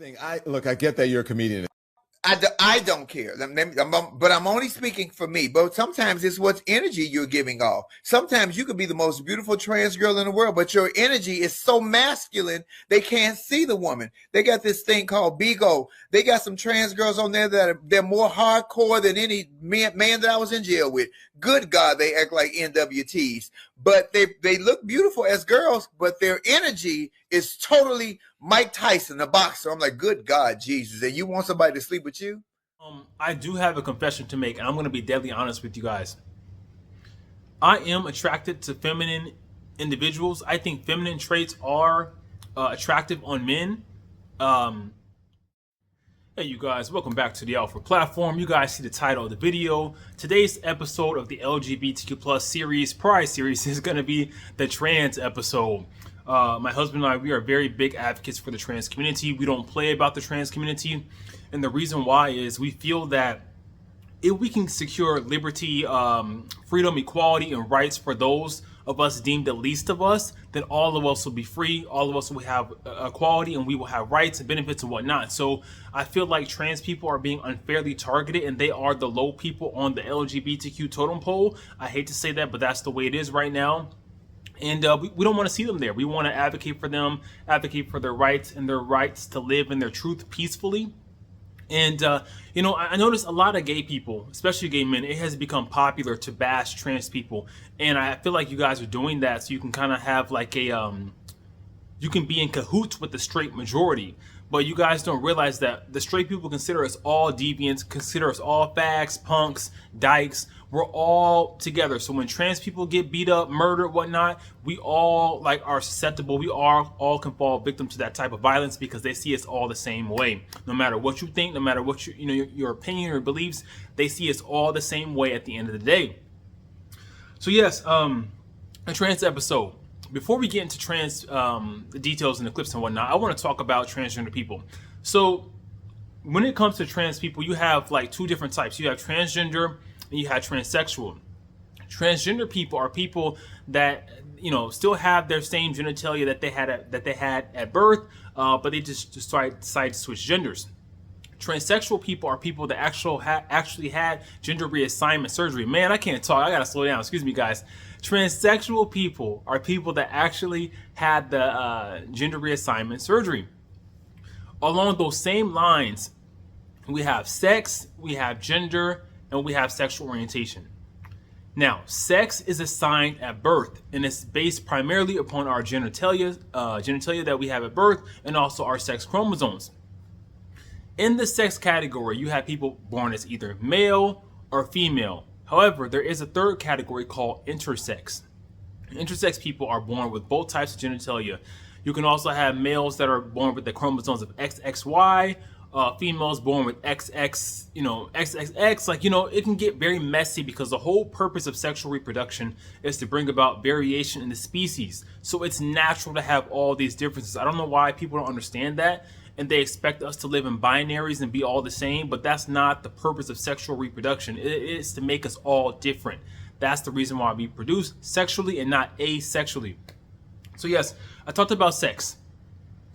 thing. I get that you're a comedian. I don't care, but I'm only speaking for me. But sometimes it's what energy you're giving off. Sometimes you could be the most beautiful trans girl in the world, but your energy is so masculine they can't see the woman. They got this thing called Bigo. They got some trans girls on there they're more hardcore than any man that I was in jail with. Good God, they act like NWTs, but they look beautiful as girls, but their energy is totally Mike Tyson, a boxer. I'm like, good God, Jesus. And you want somebody to sleep with you? I do have a confession to make, and I'm going to be deadly honest with you guys. I am attracted to feminine individuals. I think feminine traits are attractive on men. Hey, you guys, welcome back to the Alpha Platform. You guys see the title of the video. Today's episode of the LGBTQ plus series, Pride series, is going to be the trans episode. My husband and I, we are very big advocates for the trans community. We don't play about the trans community. And the reason why is we feel that if we can secure liberty, freedom, equality, and rights for those of us deemed the least of us, then all of us will be free. All of us will have equality, and we will have rights and benefits and whatnot. So I feel like trans people are being unfairly targeted, and they are the low people on the LGBTQ totem pole. I hate to say that, but that's the way it is right now. And we don't want to see them there. We want to advocate for them, advocate for their rights and their rights to live in their truth peacefully. And, I notice a lot of gay people, especially gay men, it has become popular to bash trans people. And I feel like you guys are doing that so you can kind of have like you can be in cahoots with the straight majority. But you guys don't realize that the straight people consider us all deviants, consider us all fags, punks, dykes. We're all together. So when trans people get beat up, murdered, whatnot, we all are susceptible. We all can fall victim to that type of violence because they see us all the same way. No matter what you think, no matter what your opinion or beliefs, they see us all the same way at the end of the day. So yes, a trans episode. Before we get into trans the details and the clips and whatnot, I want to talk about transgender people. So when it comes to trans people, you have like two different types. You have transgender and you have transsexual. Transgender people are people that still have their same genitalia that they had at birth, but they just decide to switch genders. Transsexual people are people that actually had gender reassignment surgery. Man, I can't talk. I gotta slow down. Excuse me, guys. Transsexual people are people that actually had the gender reassignment surgery. Along those same lines, we have sex, we have gender, and we have sexual orientation. Now, sex is assigned at birth, and it's based primarily upon our genitalia that we have at birth, and also our sex chromosomes. In the sex category, you have people born as either male or female. However, there is a third category called intersex. Intersex people are born with both types of genitalia. You can also have males that are born with the chromosomes of XXY, females born with XX, XXX. It can get very messy because the whole purpose of sexual reproduction is to bring about variation in the species. So it's natural to have all these differences. I don't know why people don't understand that. And they expect us to live in binaries and be all the same, but that's not the purpose of sexual reproduction. It is to make us all different. That's the reason why we produce sexually and not asexually. So yes, I talked about sex.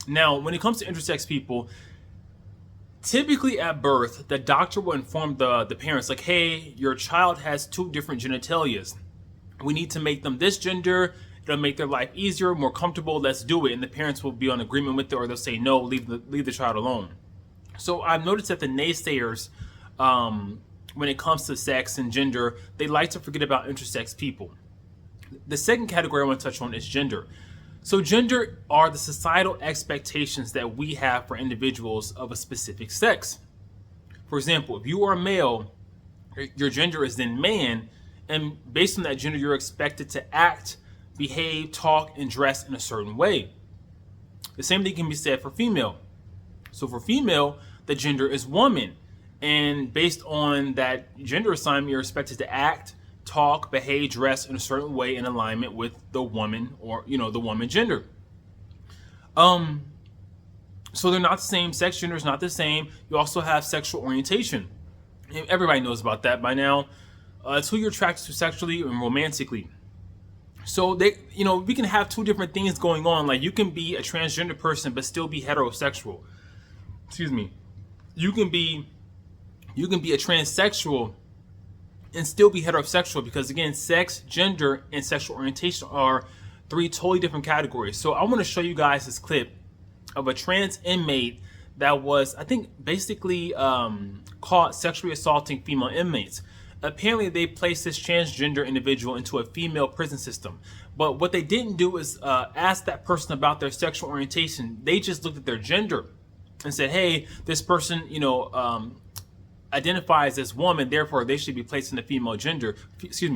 Now, when it comes to intersex people, typically at birth, the doctor will inform the parents like, hey, your child has two different genitalias. We need to make them this gender. It'll make their life easier, more comfortable. Let's do it. And the parents will be on agreement with it, or they'll say no, leave the child alone. So I've noticed that the naysayers, when it comes to sex and gender, they like to forget about intersex people. The second category I want to touch on is gender. So gender are the societal expectations that we have for individuals of a specific sex. For example, if you are a male, your gender is then man, and based on that gender, you're expected to act, behave, talk, and dress in a certain way. The same thing can be said for female. So for female, the gender is woman. And based on that gender assignment, you're expected to act, talk, behave, dress in a certain way in alignment with the woman or, the woman gender. So they're not the same. Sex gender is not the same. You also have sexual orientation. Everybody knows about that by now. It's who you're attracted to sexually and romantically. So we can have two different things going on. Like you can be a transgender person but still be heterosexual. excuse me, you can be a transsexual and still be heterosexual, because again, sex, gender, and sexual orientation are three totally different categories. So I want to show you guys this clip of a trans inmate that was, I think, basically caught sexually assaulting female inmates. Apparently, they placed this transgender individual into a female prison system. But what they didn't do is ask that person about their sexual orientation. They just looked at their gender and said, hey, this person, identifies as woman, therefore they should be placed in the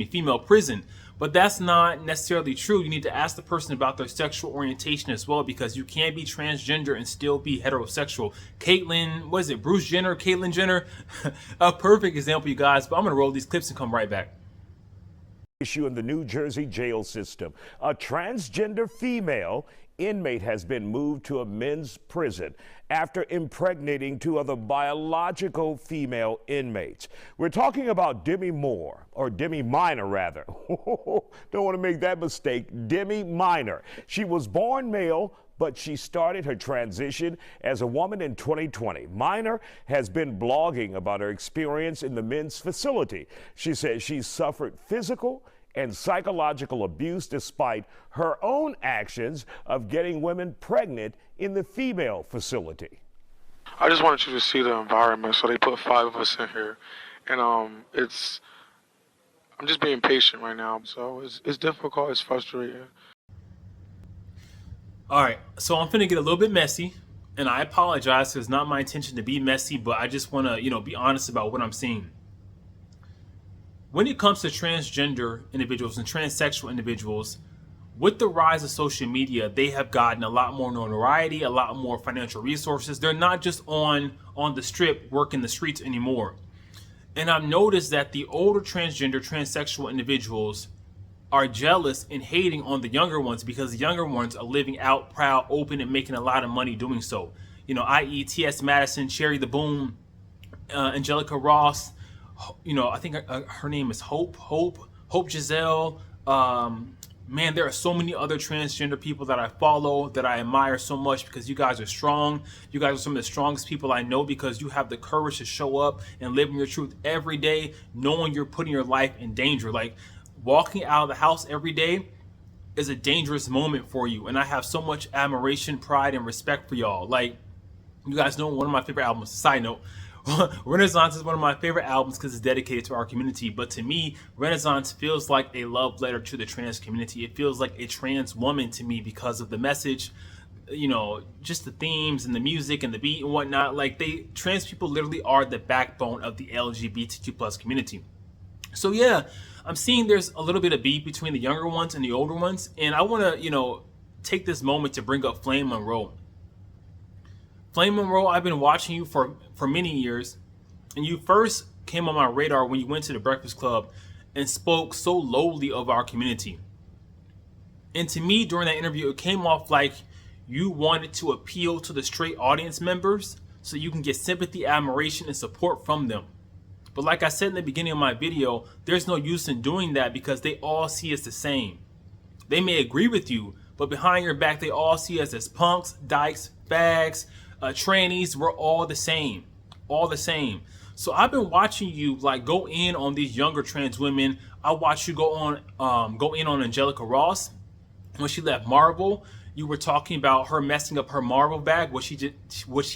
female prison. But that's not necessarily true. You need to ask the person about their sexual orientation as well, because you can't be transgender and still be heterosexual. Bruce Jenner, Caitlyn Jenner, a perfect example, you guys. But I'm gonna roll these clips and come right back. Issue in the New Jersey jail system. A transgender female inmate has been moved to a men's prison after impregnating two other biological female inmates. We're talking about Demi Minor rather. Don't want to make that mistake. Demi Minor. She was born male, but she started her transition as a woman in 2020. Minor has been blogging about her experience in the men's facility. She says she suffered physical and psychological abuse despite her own actions of getting women pregnant in the female facility. I just wanted you to see the environment, so they put 5 of us in here, and I'm just being patient right now, so it's difficult, it's frustrating. All right, so I'm finna get a little bit messy, and I apologize because it's not my intention to be messy, but I just want to, be honest about what I'm seeing. When it comes to transgender individuals and transsexual individuals, with the rise of social media, they have gotten a lot more notoriety, a lot more financial resources. They're not just on the strip working the streets anymore. And I've noticed that the older transgender, transsexual individuals are jealous and hating on the younger ones, because the younger ones are living out proud, open, and making a lot of money doing so. I.e. T.S. Madison, Cherry the Boom, Angelica Ross, I think her name is Hope Giselle. Man, there are so many other transgender people that I follow that I admire so much, because you guys are strong. You guys are some of the strongest people I know, because you have the courage to show up and live in your truth every day, knowing you're putting your life in danger. Like, walking out of the house every day is a dangerous moment for you. And I have so much admiration, pride, and respect for y'all. Like, you guys know one of my favorite albums, side note, Renaissance is one of my favorite albums because it's dedicated to our community. But to me, Renaissance feels like a love letter to the trans community. It feels like a trans woman to me because of the message, just the themes and the music and the beat and whatnot. Like, trans people literally are the backbone of the LGBTQ plus community. So yeah, I'm seeing there's a little bit of beef between the younger ones and the older ones. And I want to, take this moment to bring up Flame Monroe. Flame Monroe, I've been watching you for many years, and you first came on my radar when you went to the Breakfast Club and spoke so lowly of our community. And to me, during that interview, it came off like you wanted to appeal to the straight audience members so you can get sympathy, admiration, and support from them. But like I said in the beginning of my video, there's no use in doing that, because they all see us the same. They may agree with you, but behind your back, they all see us as punks, dykes, fags, trannies. We're all the same, So I've been watching you go in on these younger trans women. I watched you go in on Angelica Ross when she left Marvel. You were talking about her messing up her Marvel bag, which she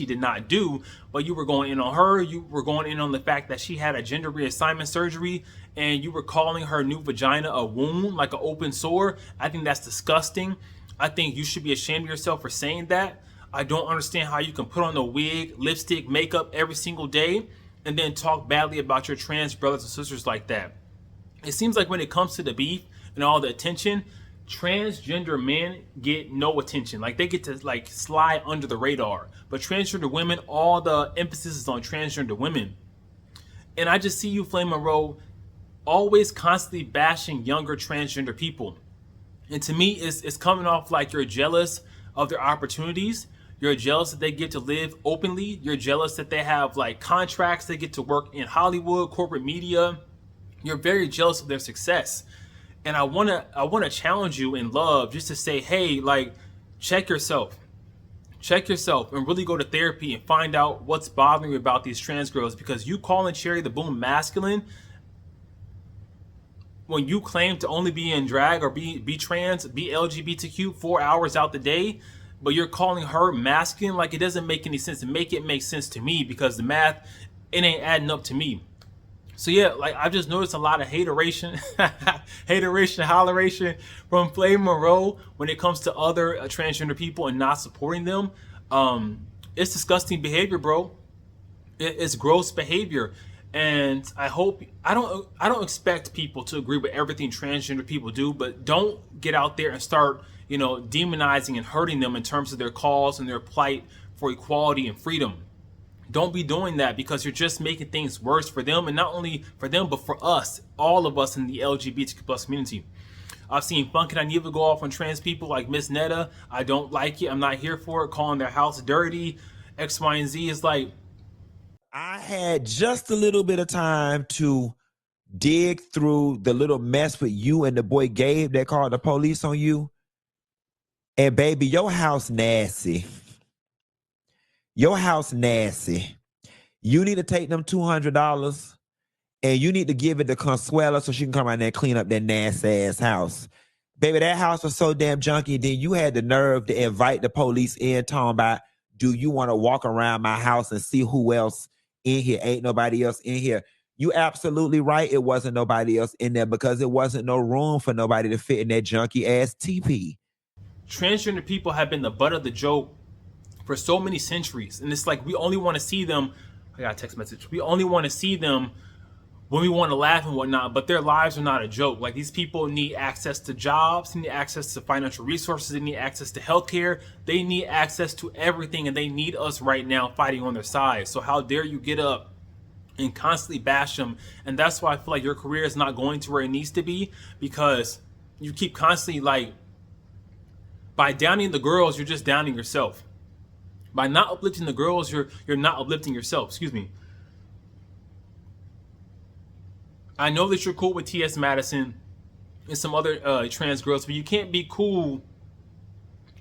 did not do, but you were going in on her. You were going in on the fact that she had a gender reassignment surgery, and you were calling her new vagina a wound, like an open sore. I think that's disgusting. I think you should be ashamed of yourself for saying that. I don't understand how you can put on a wig, lipstick, makeup every single day and then talk badly about your trans brothers and sisters like that. It seems like when it comes to the beef and all the attention, transgender men get no attention. Like, they get to slide under the radar. But transgender women, all the emphasis is on transgender women. And I just see you, Flame Monroe, always constantly bashing younger transgender people. And to me, it's coming off like you're jealous of their opportunities. You're jealous that they get to live openly. You're jealous that they have contracts. They get to work in Hollywood, corporate media. You're very jealous of their success. And I wanna challenge you in love, just to say, hey, check yourself. check yourself and really go to therapy and find out what's bothering you about these trans girls, because you calling Cherry the Boom masculine when you claim to only be in drag or be trans, be LGBTQ 4 hours out the day, but you're calling her masculine. Like, it doesn't make any sense. And make it make sense to me, because the math, it ain't adding up to me. So yeah, like, I've just noticed a lot of hateration, holleration from Flame Monroe when it comes to other transgender people and not supporting them. It's disgusting behavior, bro. It's gross behavior. And I don't expect people to agree with everything transgender people do, but don't get out there and start, demonizing and hurting them in terms of their cause and their plight for equality and freedom. Don't be doing that, because you're just making things worse for them, and not only for them, but for us, all of us in the LGBTQ plus community. I've seen Funk and Aniva go off on trans people like Miss Netta. I don't like it. I'm not here for it. Calling their house dirty, X, Y, and Z is like. I had just a little bit of time to dig through the little mess with you and the boy Gabe that called the police on you. And baby, your house nasty. Your house nasty. You need to take them $200 and you need to give it to Consuela so she can come around there and clean up that nasty ass house. Baby, that house was so damn junky. Then you had the nerve to invite the police in, talking about, do you want to walk around my house and see who else in here? Ain't nobody else in here. You absolutely right. It wasn't nobody else in there, because it wasn't no room for nobody to fit in that junky ass teepee. Transgender people have been the butt of the joke for so many centuries. And it's like, we only want to see them. I got a text message. We only want to see them when we want to laugh and whatnot, but their lives are not a joke. Like, these people need access to jobs, they need access to financial resources, they need access to healthcare, they need access to everything, and they need us right now fighting on their side. So how dare you get up and constantly bash them? And that's why I feel like your career is not going to where it needs to be, because you keep constantly, like, by downing the girls, you're just downing yourself. By not uplifting the girls, you're not uplifting yourself. Excuse me. I know that you're cool with T.S. Madison and some other trans girls, but you can't be cool.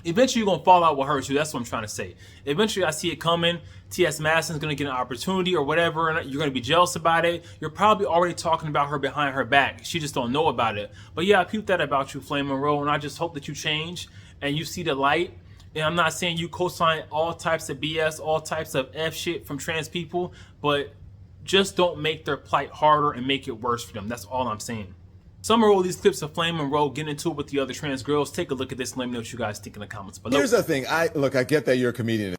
Eventually, you're going to fall out with her, too. That's what I'm trying to say. Eventually, I see it coming. T.S. Madison's going to get an opportunity or whatever, and you're going to be jealous about it. You're probably already talking about her behind her back. She just don't know about it. But yeah, I peeped that about you, Flame Monroe, and I just hope that you change and you see the light. And I'm not saying you co-sign all types of BS, all types of F shit from trans people, but just don't make their plight harder and make it worse for them. That's all I'm saying. Some of all these clips of Flame Monroe getting into it with the other trans girls. Take a look at this and let me know what you guys think in the comments below. Here's the thing. I get that you're a comedian.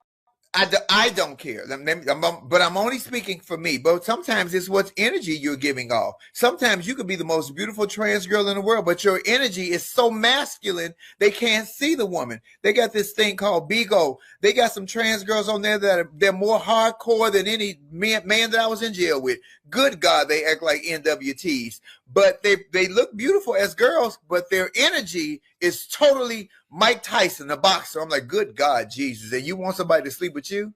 I don't care, but I'm only speaking for me. But sometimes it's what energy you're giving off. Sometimes you could be the most beautiful trans girl in the world, but your energy is so masculine, they can't see the woman. They got this thing called Bigo. They got some trans girls on there they're more hardcore than any man that I was in jail with. Good God, they act like NWTs. But they look beautiful as girls, but their energy is totally Mike Tyson, the boxer. I'm like, good God, Jesus. And you want somebody to sleep with you?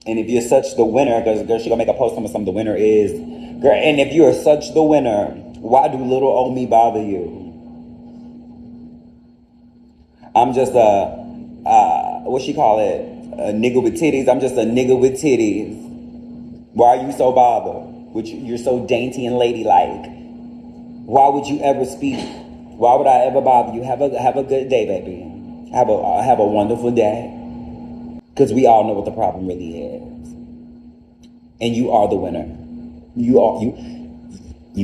And if you're such the winner, because girl, she gonna make a post on something the winner is. Girl, and if you are such the winner, why do little old me bother you? I'm just what she call it? A nigga with titties. I'm just a nigga with titties. Why are you so bothered? You're so dainty and ladylike. Why would you ever speak? Why would I ever bother you? Have a good day, baby. Have a wonderful day. Because we all know what the problem really is. And you are the winner. You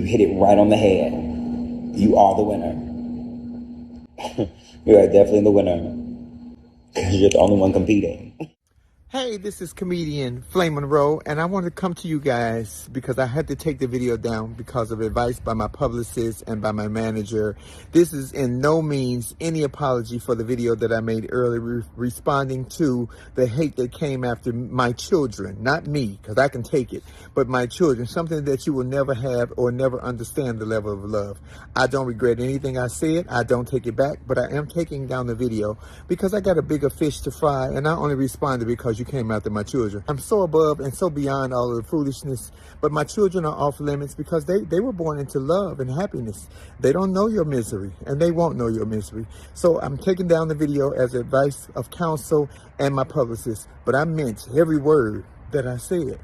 hit it right on the head. You are the winner. You are definitely the winner. Because you're the only one competing. Hey, this is comedian Flame Monroe, and I wanted to come to you guys because I had to take the video down because of advice by my publicist and by my manager. This is in no means any apology for the video that I made earlier responding to the hate that came after my children, not me, because I can take it, but my children, something that you will never have or never understand the level of love. I don't regret anything I said. I don't take it back, but I am taking down the video because I got a bigger fish to fry, and I only responded because because you came after my children. I'm so above and so beyond all of the foolishness, but my children are off limits because they were born into love and happiness. They don't know your misery, and they won't know your misery. So I'm taking down the video as advice of counsel and my publicist, but I meant every word that I said.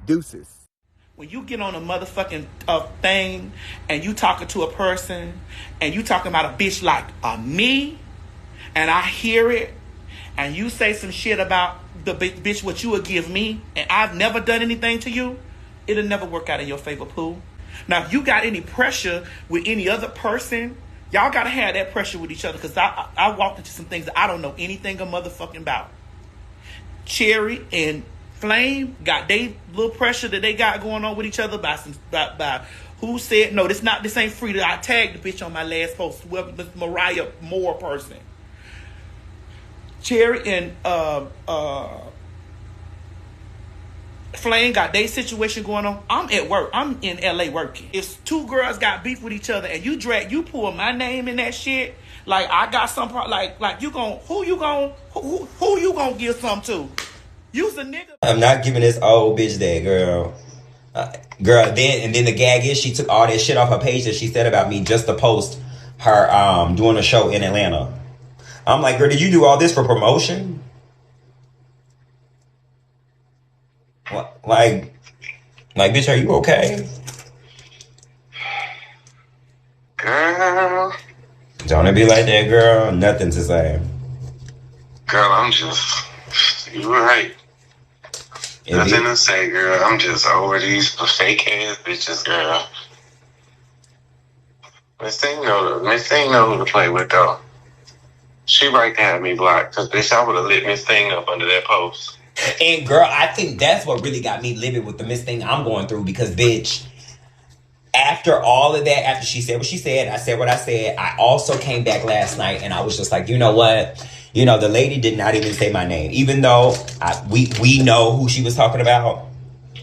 Deuces. When you get on a motherfucking thing and you talking to a person and you talking about a bitch like me, and I hear it, and you say some shit about the bitch what you would give me, and I've never done anything to you, it'll never work out in your favor, Pooh. Now, if you got any pressure with any other person, y'all got to have that pressure with each other, because I walked into some things that I don't know anything a motherfucking about. Cherry and Flame got they little pressure that they got going on with each other by who said no, this ain't free. I tagged the bitch on my last post, whoever this Mariah Moore person. Cherry and Flame got their situation going on. I'm at work. I'm in LA working. If two girls got beef with each other and you pull my name in that shit, like I got some like you gon' who you gonna give some to? You's a nigga. I'm not giving this old bitch that, girl. Then the gag is she took all that shit off her page that she said about me just to post her doing a show in Atlanta. I'm like, girl, did you do all this for promotion? Like, bitch, are you okay? Girl. Don't it be like that, girl? Nothing to say. Girl, I'm just, you right. Nothing to say, girl. I'm just over these fake ass bitches, girl. Miss Thing know who to play with, though. She right to have me blocked, because bitch, I would have lit Miss Thing up under that post. And girl, I think that's what really got me livid with the Miss Thing I'm going through, because bitch, after all of that, after she said what she said, I said what I said, I also came back last night and I was just like, you know what? You know, the lady did not even say my name. Even though we know who she was talking about,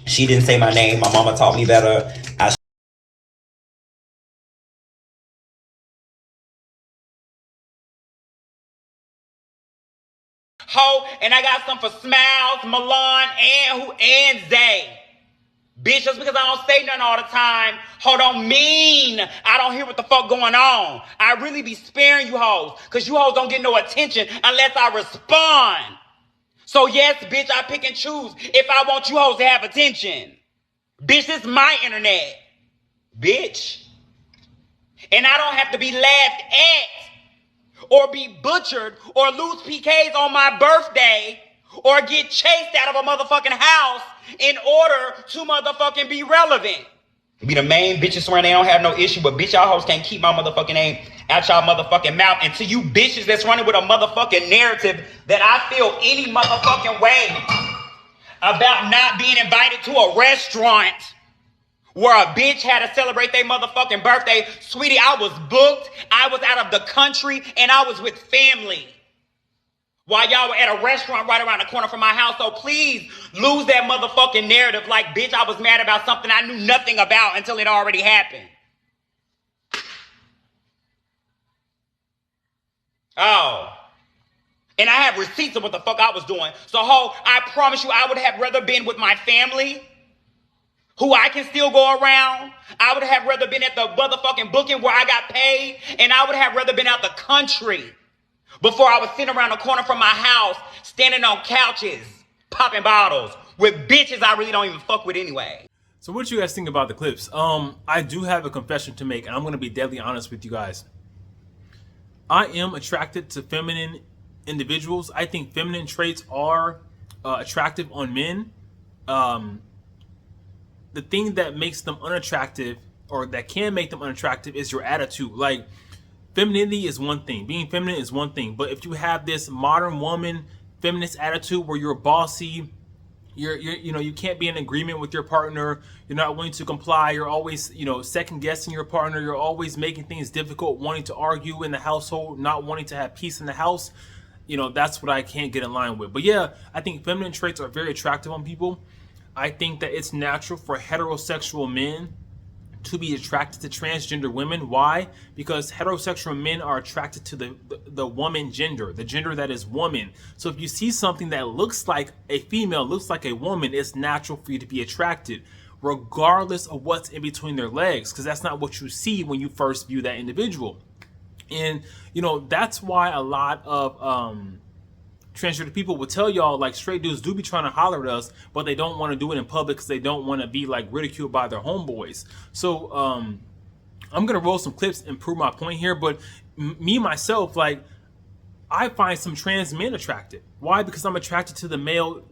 she didn't say my name. My mama taught me better. And I got some for Smiles, Milan, and Zay. Bitch, just because I don't say nothing all the time, don't mean I don't hear what the fuck going on. I really be sparing you hoes, because you hoes don't get no attention unless I respond. So yes, bitch, I pick and choose if I want you hoes to have attention. Bitch, this is my internet. Bitch. And I don't have to be laughed at, or be butchered, or lose PKs on my birthday, or get chased out of a motherfucking house in order to motherfucking be relevant. Be the main bitches swearing they don't have no issue, but bitch, y'all hoes can't keep my motherfucking name out y'all motherfucking mouth. And to you bitches that's running with a motherfucking narrative that I feel any motherfucking way about not being invited to a restaurant where a bitch had to celebrate their motherfucking birthday. Sweetie, I was booked, I was out of the country, and I was with family while y'all were at a restaurant right around the corner from my house. So please lose that motherfucking narrative like, bitch, I was mad about something I knew nothing about until it already happened. Oh. And I have receipts of what the fuck I was doing. So, I promise you, I would have rather been with my family, who I can still go around. I would have rather been at the motherfucking booking where I got paid. And I would have rather been out the country before I was sitting around the corner from my house, standing on couches, popping bottles with bitches I really don't even fuck with anyway. So what do you guys think about the clips? I do have a confession to make, and I'm going to be deadly honest with you guys. I am attracted to feminine individuals. I think feminine traits are attractive on men. The thing that makes them unattractive, or that can make them unattractive, is your attitude. Like, femininity is one thing, being feminine is one thing, but if you have this modern woman feminist attitude where you're bossy, you can't be in agreement with your partner, you're not willing to comply, you're always second guessing your partner, you're always making things difficult, wanting to argue in the household, not wanting to have peace in the house, that's what I can't get in line with. But yeah, I think feminine traits are very attractive on people. I think that it's natural for heterosexual men to be attracted to transgender women. Why? Because heterosexual men are attracted to the woman gender, the gender that is woman. So if you see something that looks like a female, looks like a woman, it's natural for you to be attracted, regardless of what's in between their legs, because that's not what you see when you first view that individual. And you know, that's why a lot of transgender people will tell y'all, like, straight dudes do be trying to holler at us, but they don't want to do it in public because they don't want to be like ridiculed by their homeboys. So I'm gonna roll some clips and prove my point here. But me myself, like, I find some trans men attractive. Why? Because I'm attracted to the male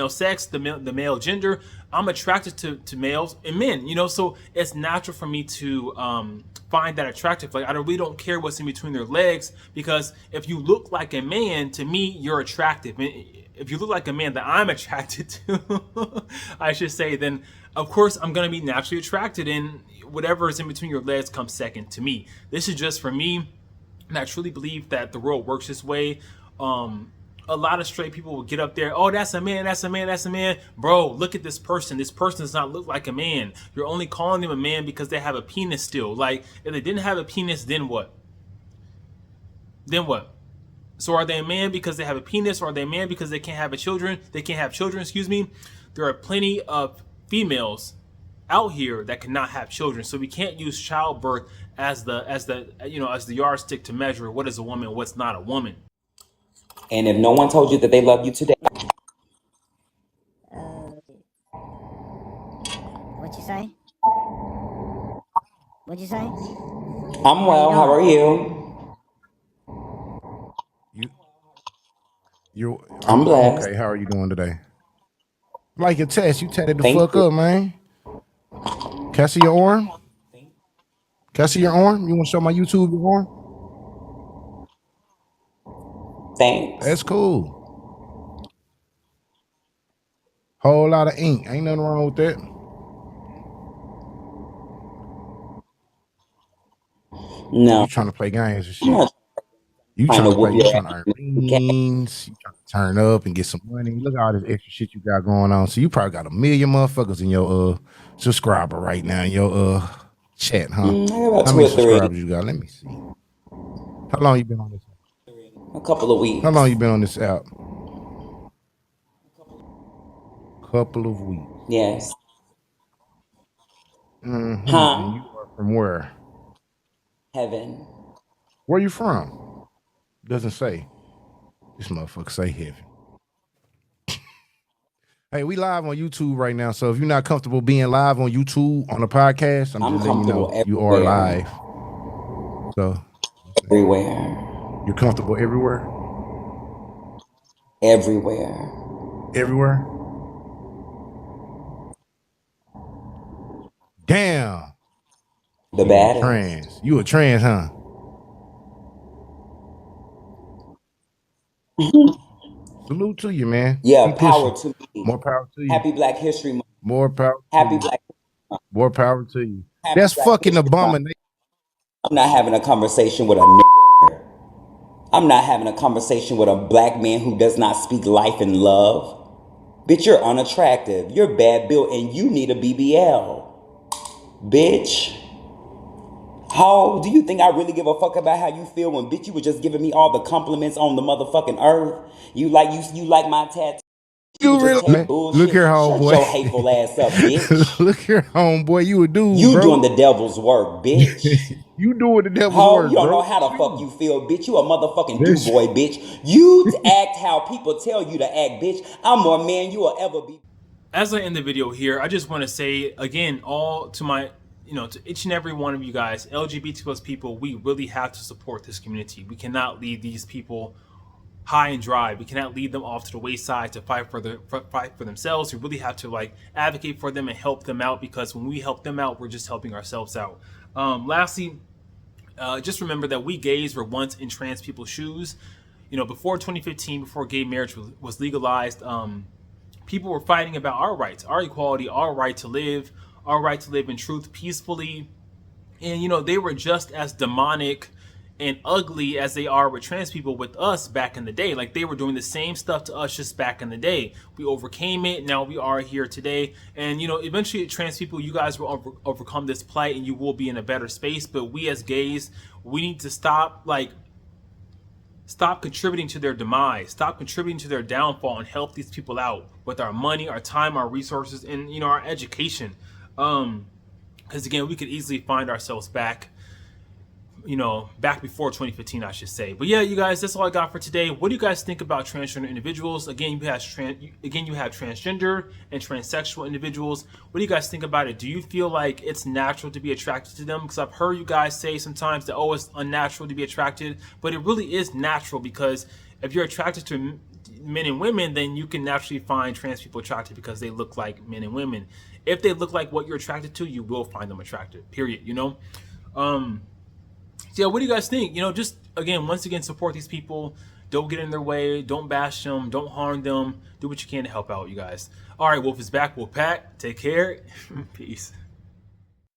sex, the male gender. I'm attracted to males and men, you know, so it's natural for me to find that attractive. Like, I really don't care what's in between their legs, because if you look like a man, to me, you're attractive. If you look like a man that I'm attracted to, I should say, then of course I'm gonna be naturally attracted, and whatever is in between your legs comes second to me. This is just for me. And I truly believe that the world works this way. A lot of straight people will get up there, oh, that's a man, that's a man, that's a man. Bro, look at this person. This person does not look like a man. You're only calling them a man because they have a penis still. Like, if they didn't have a penis, then what? Then what? So are they a man because they have a penis, or are they a man because they can't have children? They can't have children, excuse me. There are plenty of females out here that cannot have children, so we can't use childbirth as the yardstick to measure what is a woman, what's not a woman. And if no one told you that they love you today, what you say? What'd you say? I'm well. How are you? I'm blessed. okay. How are you doing today? Like your test, you tatted the Thank fuck you. up, man. Can I see your arm? Can I see your arm? You want to show my YouTube your arm? Thanks. That's cool. Whole lot of ink. Ain't nothing wrong with that. No. You trying to play games and I'm shit. not You trying trying to to play, whoop you your trying to ass. earn beans, you trying to turn up and get some money. Look at all this extra shit you got going on. So you probably got 1 million motherfuckers in your subscriber right now in your chat, huh? I got about How 2 many or 3. subscribers you got? Let me see. How long you been on this? A couple of weeks. How long you been on this app? Couple of weeks. Yes. Mm-hmm. Huh? And you are from where? Heaven. Where you from? Doesn't say. This motherfucker say heaven. Hey, we live on YouTube right now, so if you're not comfortable being live on YouTube on a podcast, I'm just letting you know you are live. So everywhere. You're comfortable everywhere? Everywhere. Everywhere? Damn. The baddest. Trans. You a trans, huh? Salute to you, man. Yeah, Keep power pushing. to me. More power to you. Happy Black History Month. More power to Happy you. Black More power to you. Happy That's Black fucking History Month. abomination. I'm not having a conversation with a nigger. I'm not having a conversation with a black man who does not speak life and love. Bitch, you're unattractive. You're bad built and you need a BBL. Bitch. How do you think I really give a fuck about how you feel when, bitch, you were just giving me all the compliments on the motherfucking earth? You like my tattoo? You really look here, homeboy. Shut your hateful ass up, bitch. Look here, homeboy. You a dude, you bro. doing the devil's work, bitch. You doing the devil's work, You don't bro. know how the fuck you feel, bitch. You a motherfucking do-boy, bitch. You act how people tell you to act, bitch. I'm more man you will ever be. As I end the video here, I just want to say again, all to my, to each and every one of you guys, LGBT plus people, we really have to support this community. We cannot leave these people high and dry. We cannot lead them off to the wayside to fight for themselves. We really have to advocate for them and help them out, because when we help them out, we're just helping ourselves out. Lastly, just remember that we gays were once in trans people's shoes. Before 2015, before gay marriage was legalized, people were fighting about our rights, our equality, our right to live in truth peacefully. And, they were just as demonic and ugly as they are with trans people with us back in the day. Like, they were doing the same stuff to us just back in the day. We overcame it. Now we are here today. And, you know, eventually trans people, you guys will overcome this plight and you will be in a better space. But we as gays, we need to stop contributing to their demise, stop contributing to their downfall, and help these people out with our money, our time, our resources, and, you know, our education. Because again, we could easily find ourselves back, you know, back before 2015, I should say. But yeah, you guys, that's all I got for today. What do you guys think about transgender individuals? Again, you have transgender and transsexual individuals. What do you guys think about it? Do you feel like it's natural to be attracted to them? Because I've heard you guys say sometimes that, oh, it's unnatural to be attracted, but it really is natural, because if you're attracted to men and women, then you can naturally find trans people attractive because they look like men and women. If they look like what you're attracted to, you will find them attractive, period, you know? So yeah, what do you guys think? You know, just, again, once again, support these people. Don't get in their way. Don't bash them. Don't harm them. Do what you can to help out, you guys. All right, Wolf is back. Wolf Pack. Take care. Peace.